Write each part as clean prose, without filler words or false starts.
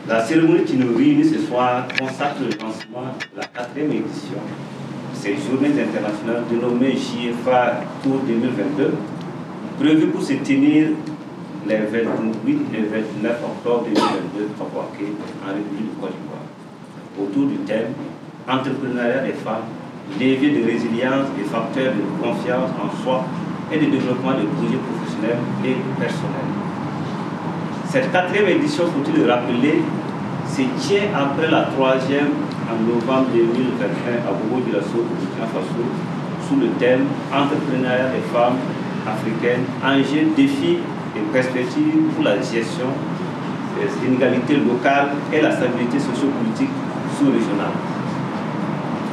La cérémonie qui nous réunit ce soir consacre le lancement de la 4e édition de ces journées internationales dénommées JFA Tour 2022, prévues pour se tenir les 28 et 29 octobre 2022 à Bouaké, en République de Côte d'Ivoire, autour du thème Entrepreneuriat des femmes, levier de résilience et facteurs de confiance en soi et de développement de projets professionnels et personnels. Cette 4e édition, faut-il le rappeler, se tient après la 3e en novembre 2021 à Bobo-Dioulasso, au Burkina Faso, sous le thème Entrepreneuriat des femmes africaines, enjeux, défis et perspectives pour la gestion des inégalités locales et la stabilité socio-politique sous-régionale.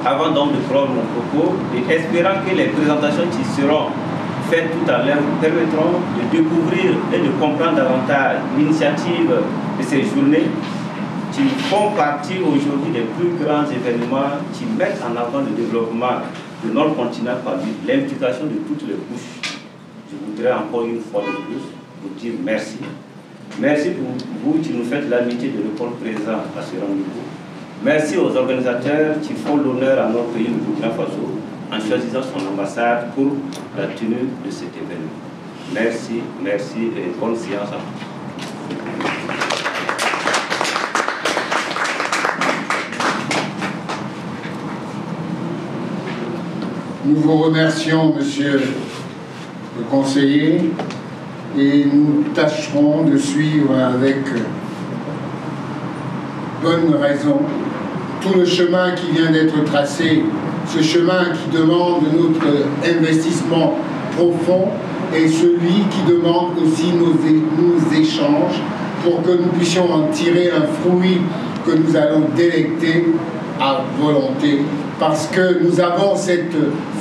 Avant donc de prendre mon propos, et espérant que les présentations qui seront faites tout à l'heure vous permettront de découvrir et de comprendre davantage l'initiative de ces journées qui font partie aujourd'hui des plus grands événements qui mettent en avant le développement de notre continent par l'implication de toutes les couches. Je voudrais encore une fois de plus vous dire merci. Merci pour vous qui nous faites l'amitié de répondre présent à ce rendez-vous. Merci aux organisateurs qui font l'honneur à notre pays, le Burkina Faso, en choisissant son ambassade pour la tenue de cet événement. Merci, merci et bonne séance à tous. Nous vous remercions, monsieur le conseiller, et nous tâcherons de suivre avec bonne raison tout le chemin qui vient d'être tracé, ce chemin qui demande notre investissement profond et celui qui demande aussi nos échanges pour que nous puissions en tirer un fruit que nous allons délecter à volonté, parce que nous avons cette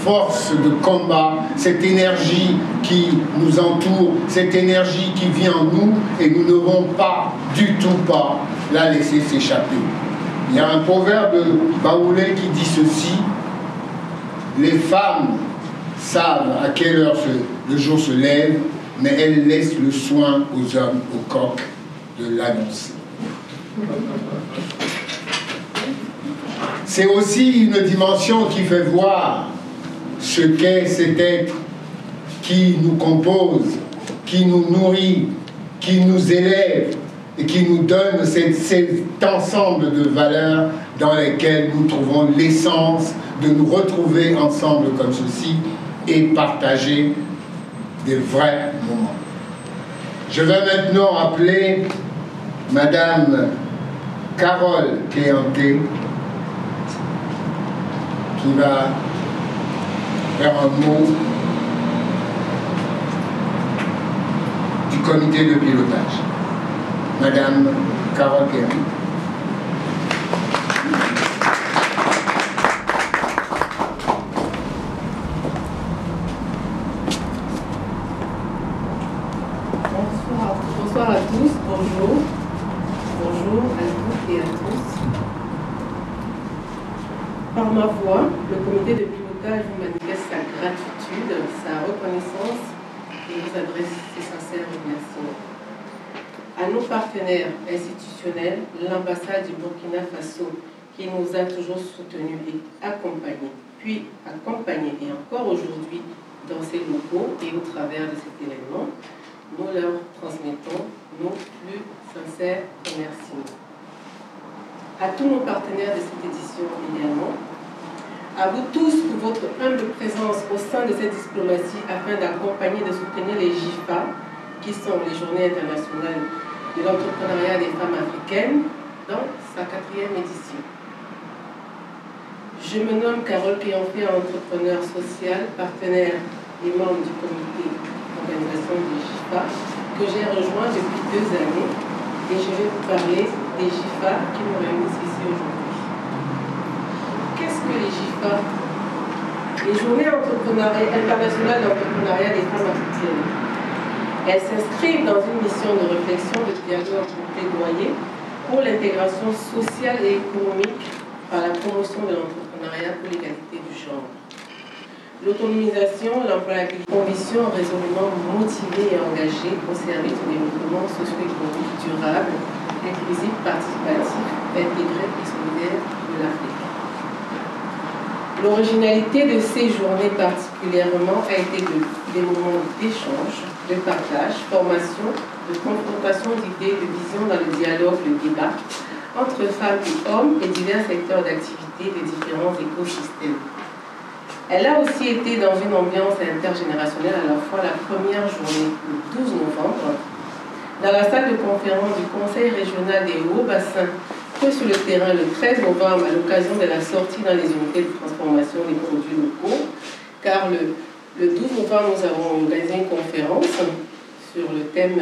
force de combat, cette énergie qui nous entoure, cette énergie qui vit en nous, et nous ne devons pas, du tout pas, la laisser s'échapper. Il y a un proverbe baoulé qui dit ceci: les femmes savent à quelle heure le jour se lève, mais elles laissent le soin aux hommes, aux coqs, de l'annoncer. C'est aussi une dimension qui fait voir ce qu'est cet être qui nous compose, qui nous nourrit, qui nous élève et qui nous donne cet ensemble de valeurs dans lesquelles nous trouvons l'essence de nous retrouver ensemble comme ceci et partager des vrais moments. Je vais maintenant appeler Madame Carole Kéanté, qui va faire un mot du comité de pilotage. Madame Carole Kéanté. Bonsoir à tous, bonjour. Bonjour à toutes et à tous. Par ma voix, le comité de pilotage vous manifeste sa gratitude, sa reconnaissance et vous adresse ses sincères remerciements. À nos partenaires institutionnels, l'ambassade du Burkina Faso, qui nous a toujours soutenus et accompagnés, puis accompagnés et encore aujourd'hui dans ces locaux et au travers de cet événement, nous leur transmettons nos plus sincères remerciements. À tous nos partenaires de cette édition également, à vous tous pour votre humble présence au sein de cette diplomatie afin d'accompagner et de soutenir les JIFA, qui sont les Journées internationales de l'entrepreneuriat des femmes africaines, dans sa 4e édition. Je me nomme Carole Kéanté, entrepreneur social, partenaire et membre du comité d'organisation des JIFA, que j'ai rejoint depuis 2 années, et je vais vous parler des JIFA qui nous réunissent ici aujourd'hui. Qu'est-ce que les JIFA? Les Journées internationales d'entrepreneuriat des femmes africaines. Elles s'inscrivent dans une mission de réflexion, de dialogue, de plaidoyer pour l'intégration sociale et économique par la promotion de l'entrepreneuriat pour l'égalité du genre. L'autonomisation, l'employabilité, conditions résolument motivées et engagées au service du développement socio-économique durable inclusif, participatif, intégré et solidaire de l'Afrique. L'originalité de ces journées particulièrement a été des moments d'échange, de partage, formation, de confrontation d'idées, de visions dans le dialogue, le débat entre femmes et hommes et divers secteurs d'activité de différents écosystèmes. Elle a aussi été dans une ambiance intergénérationnelle à la fois la première journée, le 12 novembre, dans la salle de conférence du Conseil régional des Hauts-Bassins, que sur le terrain le 13 novembre à l'occasion de la sortie dans les unités de transformation des produits locaux, car le 12 novembre nous avons organisé une conférence sur le thème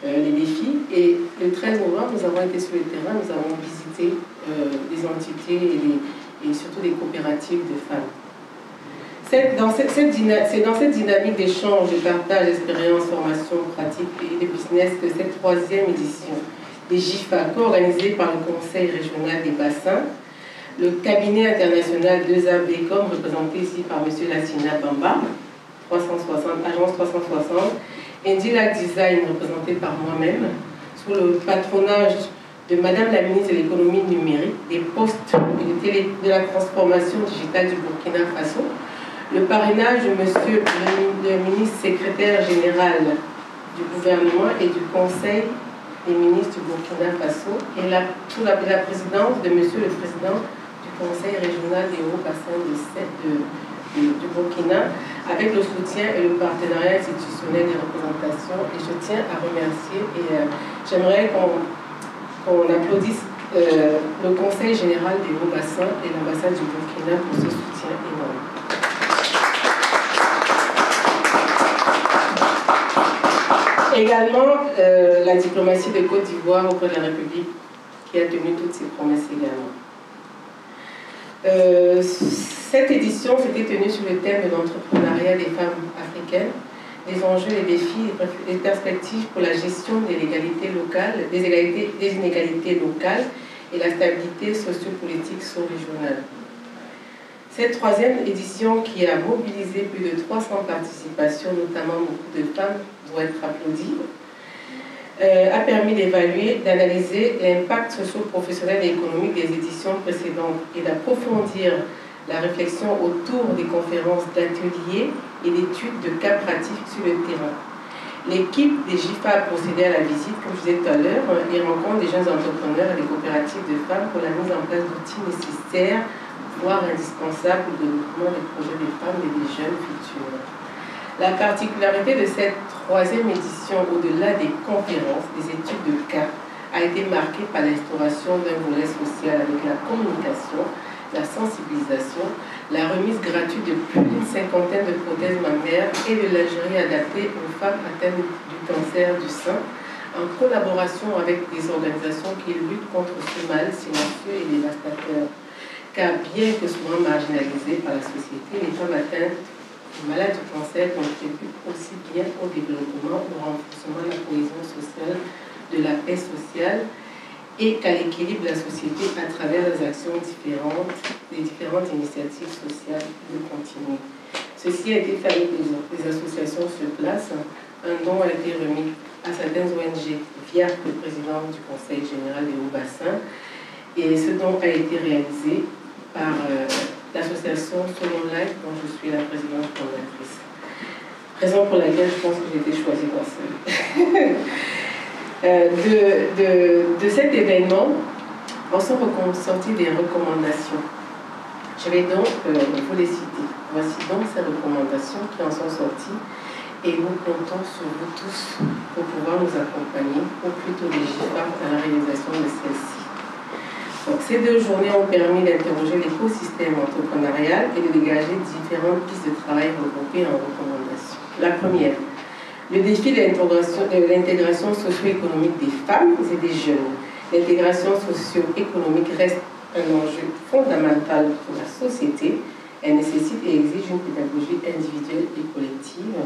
les défis, et le 13 novembre nous avons été sur le terrain, nous avons visité des entités et surtout des coopératives de femmes. C'est dans cette dynamique d'échange, de partage d'expériences, formation, pratique et de business que cette troisième édition des GIFA, co-organisée par le Conseil régional des bassins, le cabinet international 2A Becom, représenté ici par M. Lassina Bamba, 360, agence 360, Indilac Design, représenté par moi-même, sous le patronage de Madame la ministre de l'économie numérique, des postes de la transformation digitale du Burkina Faso, le parrainage de Monsieur le ministre secrétaire général du gouvernement et du Conseil des ministres du Burkina Faso et sous la présidence de Monsieur le président du Conseil régional des Hauts-Bassins du Burkina, avec le soutien et le partenariat institutionnel des représentations. Et je tiens à remercier et j'aimerais qu'on applaudisse le Conseil général des Hauts-Bassins et l'ambassade du Burkina pour ce soutien énorme. Également, la diplomatie de Côte d'Ivoire auprès de la République qui a tenu toutes ses promesses également. Cette édition s'était tenue sur le thème de l'entrepreneuriat des femmes africaines, les enjeux, les défis, les perspectives pour la gestion des inégalités locales et la stabilité sociopolitique sous-régionale. Cette troisième édition, qui a mobilisé plus de 300 participations, notamment beaucoup de femmes, doit être applaudie, a permis d'évaluer, d'analyser l'impact socio-professionnel et économique des éditions précédentes et d'approfondir la réflexion autour des conférences d'ateliers et d'études de cas pratiques sur le terrain. L'équipe des GIFA a procédé à la visite, comme je disais tout à l'heure, et rencontre des jeunes entrepreneurs et des coopératives de femmes pour la mise en place d'outils nécessaires, voire indispensables au développement des projets des femmes et des jeunes futurs. La particularité de cette troisième édition, au-delà des conférences, des études de cas, a été marquée par l'instauration d'un volet social avec la communication, la sensibilisation, la remise gratuite de plus d'une cinquantaine de prothèses mammaires et de lingerie adaptée aux femmes atteintes du cancer du sein, en collaboration avec des organisations qui luttent contre ce mal silencieux et dévastateur. Car bien que souvent marginalisées par la société, les femmes atteintes du malade du cancer contribuent aussi bien au développement, au renforcement de la cohésion sociale, de la paix sociale et qu'à l'équilibre de la société à travers les actions différentes, les différentes initiatives sociales de continuer. Ceci a été fait avec des associations sur place. Un don a été remis à certaines ONG via le président du Conseil général des Hauts-Bassins, et ce don a été réalisé par l'association Solon Life, dont je suis la présidente fondatrice. Raison pour laquelle je pense que j'ai été choisie pour ça. De cet événement, en sont ressorties des recommandations. Je vais donc vous les citer. Voici donc ces recommandations qui en sont sorties, et nous comptons sur vous tous pour pouvoir nous accompagner, ou plutôt les GIFA, à la réalisation de celle-ci. Donc, ces 2 journées ont permis d'interroger l'écosystème entrepreneurial et de dégager différentes pistes de travail regroupées en recommandations. La première, le défi de l'intégration socio-économique des femmes et des jeunes. L'intégration socio-économique reste un enjeu fondamental pour la société. Elle nécessite et exige une pédagogie individuelle et collective.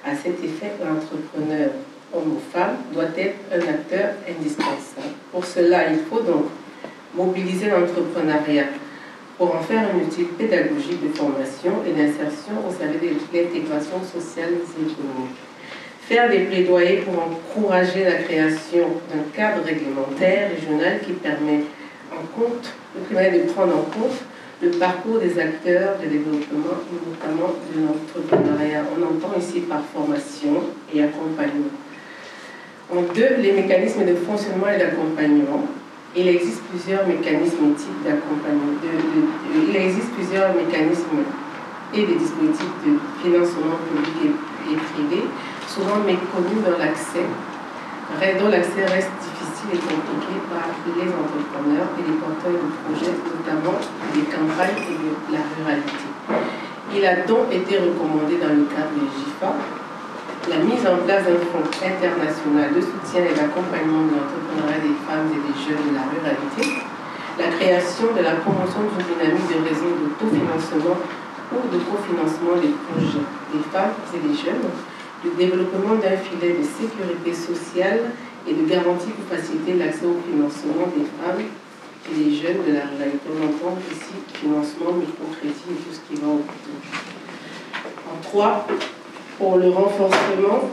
À cet effet, l'entrepreneur, homme ou femme, doit être un acteur indispensable. Pour cela, il faut donc mobiliser l'entrepreneuriat pour en faire un outil pédagogique de formation et d'insertion au service de l'intégration sociale et économique. faire des plaidoyers pour encourager la création d'un cadre réglementaire régional qui permet de prendre en compte le parcours des acteurs de développement, notamment de l'entrepreneuriat. On entend ici par formation et accompagnement. En deux, les mécanismes de fonctionnement et d'accompagnement. Il existe plusieurs mécanismes types d'accompagnement. Il existe plusieurs mécanismes et des dispositifs de financement public et privé, souvent méconnus dans l'accès, dont l'accès reste difficile et compliqué par les entrepreneurs et les porteurs de projets, notamment des campagnes et de la ruralité. Il a donc été recommandé dans le cadre du GIFA la mise en place d'un fonds international de soutien et d'accompagnement de l'entrepreneuriat des femmes et des jeunes de la ruralité, la création de la promotion d'une dynamique de réseau d'autofinancement ou de cofinancement des projets des femmes et des jeunes, le développement d'un filet de sécurité sociale et de garantie pour faciliter l'accès au financement des femmes et des jeunes de la ruralité. On entend ici financement, microcrédit et tout ce qui va autour. En trois, pour le renforcement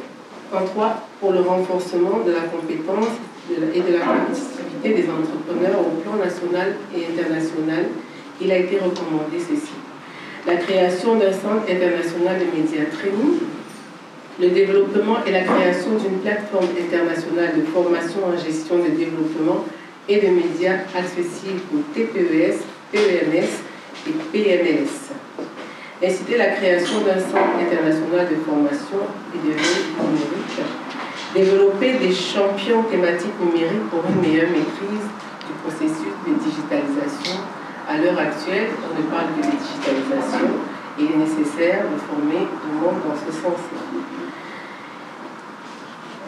de la compétence et de la compétitivité des entrepreneurs au plan national et international, il a été recommandé ceci. La création d'un centre international de médias training, le développement et la création d'une plateforme internationale de formation en gestion de développement et de médias accessibles aux TPES, PEMS et PMS. Inciter la création d'un centre international de formation et de veille numérique. Développer des champions thématiques numériques pour une meilleure maîtrise du processus de digitalisation. À l'heure actuelle, on ne parle que de digitalisation et il est nécessaire de former le monde dans ce sens-là.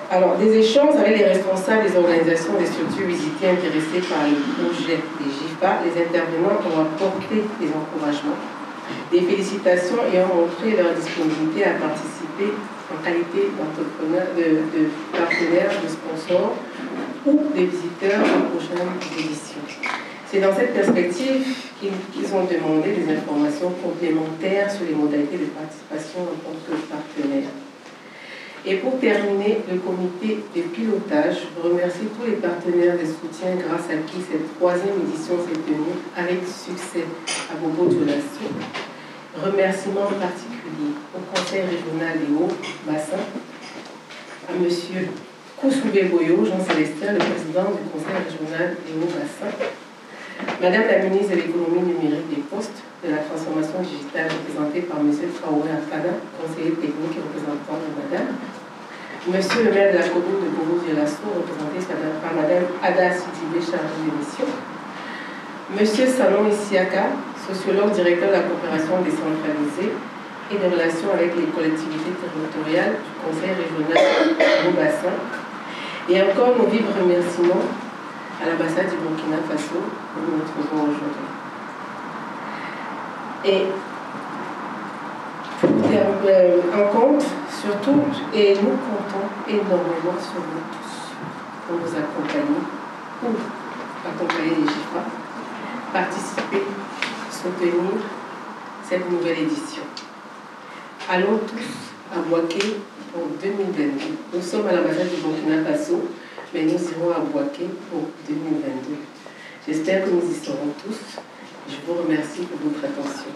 Alors, des échanges avec les responsables des organisations des structures visitées intéressées par le projet des GIFA, les intervenants ont apporté des encouragements, des félicitations et ont montré leur disponibilité à participer en qualité d'entrepreneurs, de partenaires, de sponsors ou des visiteurs aux prochaines éditions. C'est dans cette perspective qu'ils ont demandé des informations complémentaires sur les modalités de participation en tant que partenaire. Et pour terminer, le comité de pilotage remercie tous les partenaires de soutien grâce à qui cette troisième édition s'est tenue avec succès à Bobo-Dioulasso. Remerciements particuliers au Conseil régional des Hauts-Bassins, à M. Koussoubé Boyo, Jean-Célestin, le président du Conseil régional des Hauts-Bassins, Madame la ministre de l'économie numérique des postes, de la transformation digitale représentée par M. Traoré Afana, conseiller technique et représentant de Madame, Monsieur le maire de la commune de Bobo-Dioulasso, représenté par Madame Ada Sidibé, chargée de mission, Monsieur Sanon Isiaka, sociologue directeur de la coopération décentralisée et des relations avec les collectivités territoriales du Conseil régional du Bassin, et encore nos vifs remerciements à l'ambassade du Burkina Faso où nous nous trouvons aujourd'hui. Et en compte, surtout, et nous comptons énormément sur vous tous pour nous accompagner, pour accompagner les GIFA, participer, soutenir cette nouvelle édition. Allons tous à Bouaké pour 2022. Nous sommes à l'ambassade du Burkina Faso, mais nous irons à Bouaké pour 2022. J'espère que nous y serons tous. Je vous remercie pour votre attention.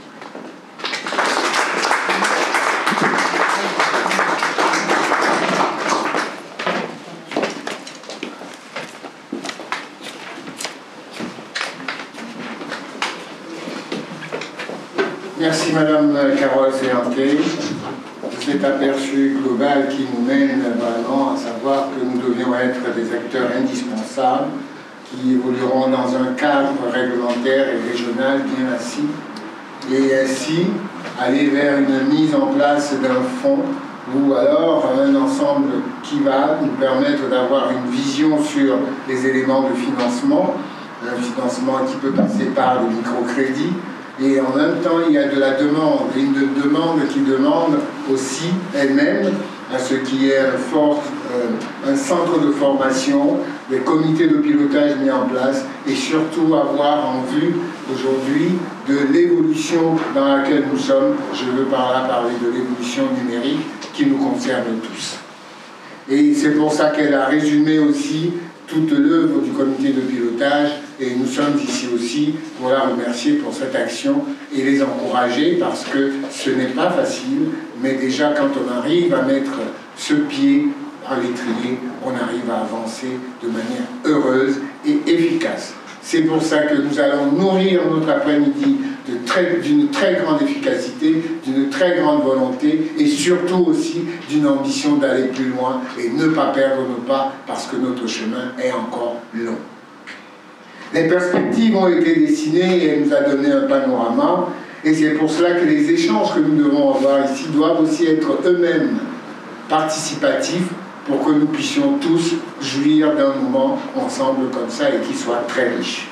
Merci Madame Carole Séanté de cet aperçu global qui nous mène vraiment à savoir que nous devions être des acteurs indispensables qui évolueront dans un cadre réglementaire et régional bien assis et ainsi aller vers une mise en place d'un fonds ou alors un ensemble qui va nous permettre d'avoir une vision sur les éléments de financement, un financement qui peut passer par le microcrédit. Et en même temps, il y a de la demande, et une demande qui demande aussi elle-même à ce qui est un centre de formation, des comités de pilotage mis en place, et surtout avoir en vue aujourd'hui de l'évolution dans laquelle nous sommes. Je veux par là parler de l'évolution numérique qui nous concerne tous. Et c'est pour ça qu'elle a résumé aussi toute l'œuvre du comité de pilotage, et nous sommes ici aussi pour la remercier pour cette action et les encourager, parce que ce n'est pas facile, mais déjà quand on arrive à mettre ce pied dans l'étrier, on arrive à avancer de manière heureuse et efficace. C'est pour ça que nous allons nourrir notre après-midi d'une très grande efficacité, d'une très grande volonté et surtout aussi d'une ambition d'aller plus loin et ne pas perdre nos pas parce que notre chemin est encore long. Les perspectives ont été dessinées et elle nous a donné un panorama, et c'est pour cela que les échanges que nous devons avoir ici doivent aussi être eux-mêmes participatifs pour que nous puissions tous jouir d'un moment ensemble comme ça et qui soit très riche.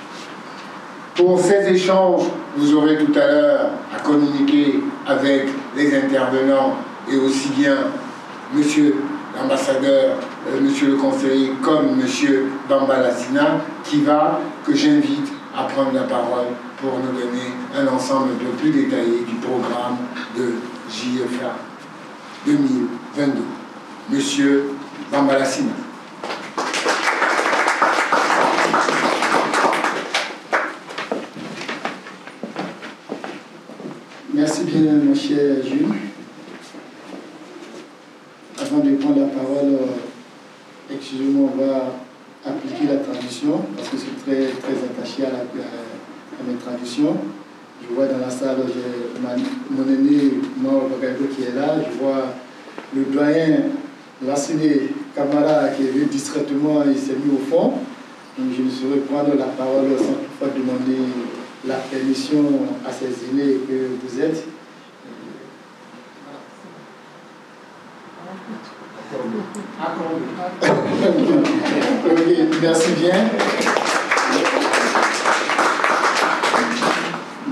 Pour ces échanges, vous aurez tout à l'heure à communiquer avec les intervenants et aussi bien monsieur l'ambassadeur, monsieur le conseiller comme monsieur Bambalassina que j'invite à prendre la parole pour nous donner un ensemble un peu plus détaillé du programme de JFA 2022. Monsieur Bambalassina. Merci bien, mon cher Jules. Avant de prendre la parole, excusez-moi, on va appliquer la traduction parce que c'est très attaché à mes traductions. Je vois dans la salle, j'ai mon aîné Mauro Bagado qui est là. Je vois le doyen Lassine Camara qui est venu discrètement, il s'est mis au fond. Donc je ne saurais prendre la parole sans toutefois demander la permission à ces aînés que vous êtes. Okay, merci bien.